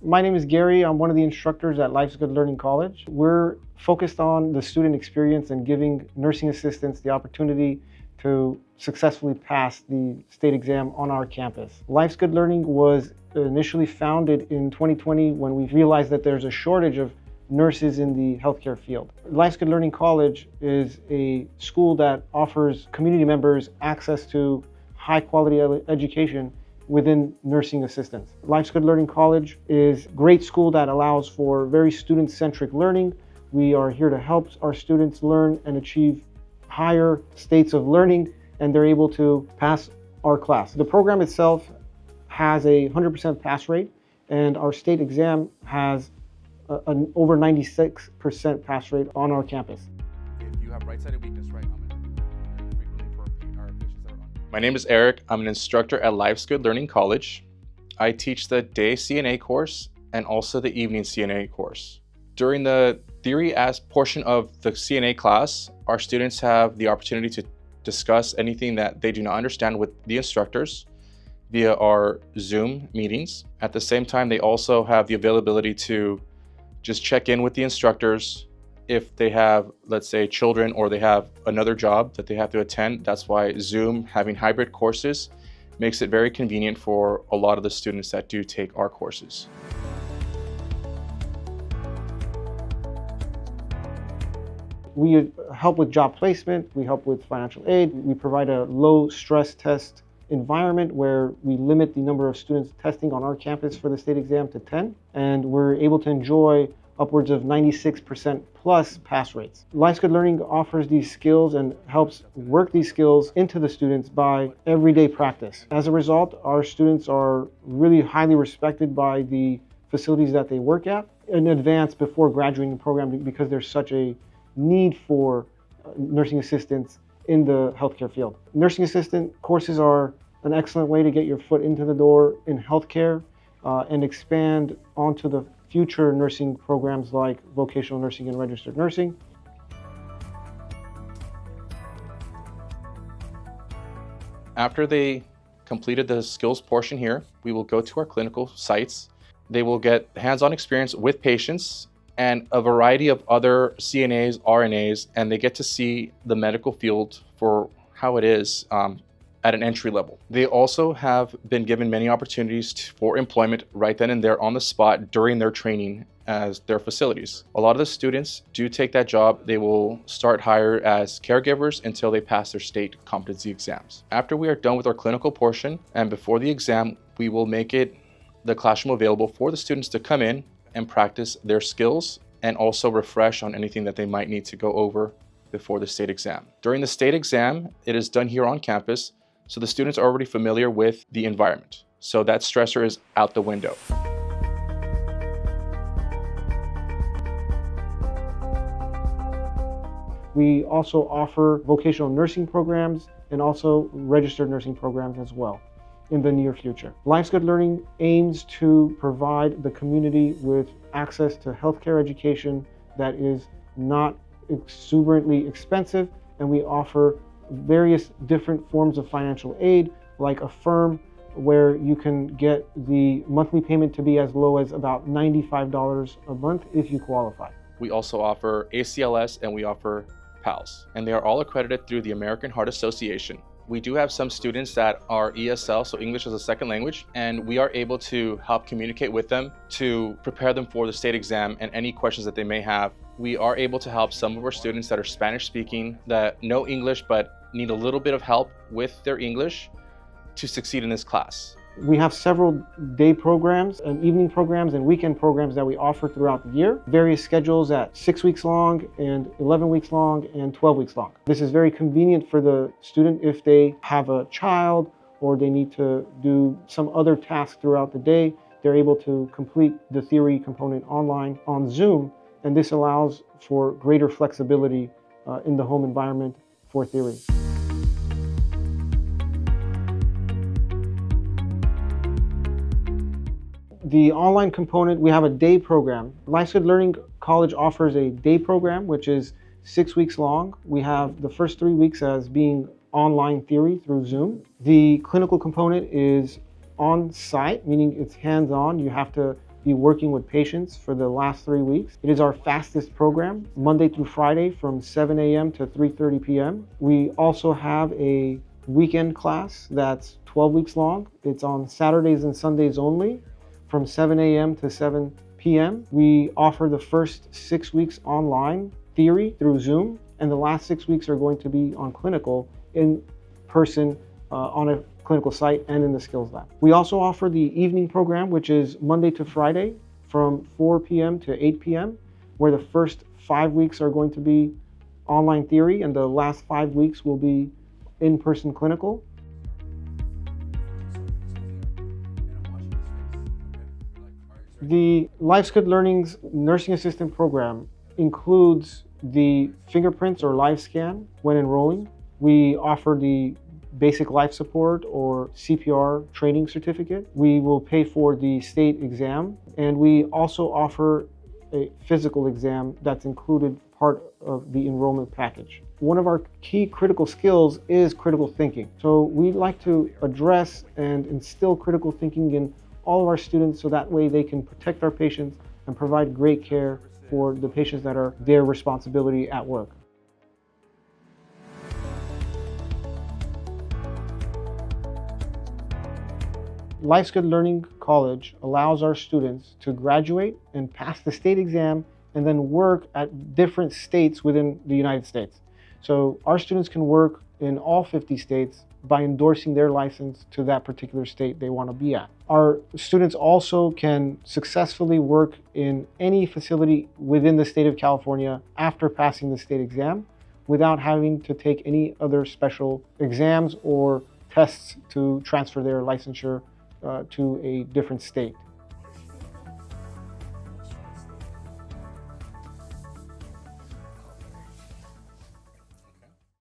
My name is Gary. I'm one of the instructors at Life's Good Learning College. We're focused on the student experience and giving nursing assistants the opportunity to successfully pass the state exam on our campus. Life's Good Learning was initially founded in 2020 when we realized that there's a shortage of nurses in the healthcare field. Life's Good Learning College is a school that offers community members access to high quality education within nursing assistants. Life's Good Learning College is a great school that allows for very student-centric learning. We are here to help our students learn and achieve higher states of learning, and they're able to pass our class. The program itself has a 100% pass rate, and our state exam has an over 96% pass rate on our campus. If you have right-sided weakness, right, frequently for our patients that are on. My name is Eric. I'm an instructor at Life's Good Learning College. I teach the day CNA course and also the evening CNA course. During the theory as portion of the CNA class, our students have the opportunity to discuss anything that they do not understand with the instructors via our Zoom meetings. At the same time, they also have the availability to just check in with the instructors if they have, let's say, children or they have another job that they have to attend. That's why Zoom, having hybrid courses, makes it very convenient for a lot of the students that do take our courses. We help with job placement, we help with financial aid, we provide a low stress test environment where we limit the number of students testing on our campus for the state exam to 10, and we're able to enjoy upwards of 96% plus pass rates. Life's Good Learning offers these skills and helps work these skills into the students by everyday practice. As a result, our students are really highly respected by the facilities that they work at in advance before graduating the program because there's such a need for nursing assistants in the healthcare field. Nursing assistant courses are an excellent way to get your foot into the door in healthcare and expand onto the future nursing programs like vocational nursing and registered nursing. After they completed the skills portion here, we will go to our clinical sites. They will get hands-on experience with patients and a variety of other CNAs, RNAs, and they get to see the medical field for how it is at an entry level. They also have been given many opportunities for employment right then and there on the spot during their training as their facilities. A lot of the students do take that job. They will start hire as caregivers until they pass their state competency exams. After we are done with our clinical portion and before the exam, we will make the classroom available for the students to come in and practice their skills and also refresh on anything that they might need to go over before the state exam. During the state exam, it is done here on campus, so the students are already familiar with the environment. So that stressor is out the window. We also offer vocational nursing programs and also registered nursing programs as well in the near future. Life's Good Learning aims to provide the community with access to healthcare education that is not exuberantly expensive, and we offer various different forms of financial aid, like a firm where you can get the monthly payment to be as low as about $95 a month if you qualify. We also offer ACLS and we offer PALS, and they are all accredited through the American Heart Association. We do have some students that are ESL, so English as a second language, and we are able to help communicate with them to prepare them for the state exam and any questions that they may have. We are able to help some of our students that are Spanish speaking, that know English but need a little bit of help with their English to succeed in this class. We have several day programs and evening programs and weekend programs that we offer throughout the year. Various schedules at 6 weeks long and 11 weeks long and 12 weeks long. This is very convenient for the student if they have a child or they need to do some other task throughout the day. They're able to complete the theory component online on Zoom, and this allows for greater flexibility in the home environment for theory. The online component, we have a day program. Life's Good Learning College offers a day program, which is 6 weeks long. We have the first 3 weeks as being online theory through Zoom. The clinical component is on site, meaning it's hands-on. You have to be working with patients for the last 3 weeks. It is our fastest program, Monday through Friday from 7 a.m. to 3:30 p.m. We also have a weekend class that's 12 weeks long. It's on Saturdays and Sundays only from 7 a.m. to 7 p.m. We offer the first 6 weeks online theory through Zoom, and the last 6 weeks are going to be on clinical in person on a clinical site and in the skills lab. We also offer the evening program, which is Monday to Friday from 4 p.m. to 8 p.m., where the first 5 weeks are going to be online theory and the last 5 weeks will be in-person clinical. The Life's Good Learning's nursing assistant program includes the fingerprints or live scan when enrolling. We offer the basic life support or CPR training certificate. We will pay for the state exam, and we also offer a physical exam that's included part of the enrollment package. One of our key critical skills is critical thinking. So we like to address and instill critical thinking in all of our students so that way they can protect our patients and provide great care for the patients that are their responsibility at work. Life's Good Learning College allows our students to graduate and pass the state exam and then work at different states within the United States. So our students can work in all 50 states by endorsing their license to that particular state they want to be at. Our students also can successfully work in any facility within the state of California after passing the state exam without having to take any other special exams or tests to transfer their licensure to a different state.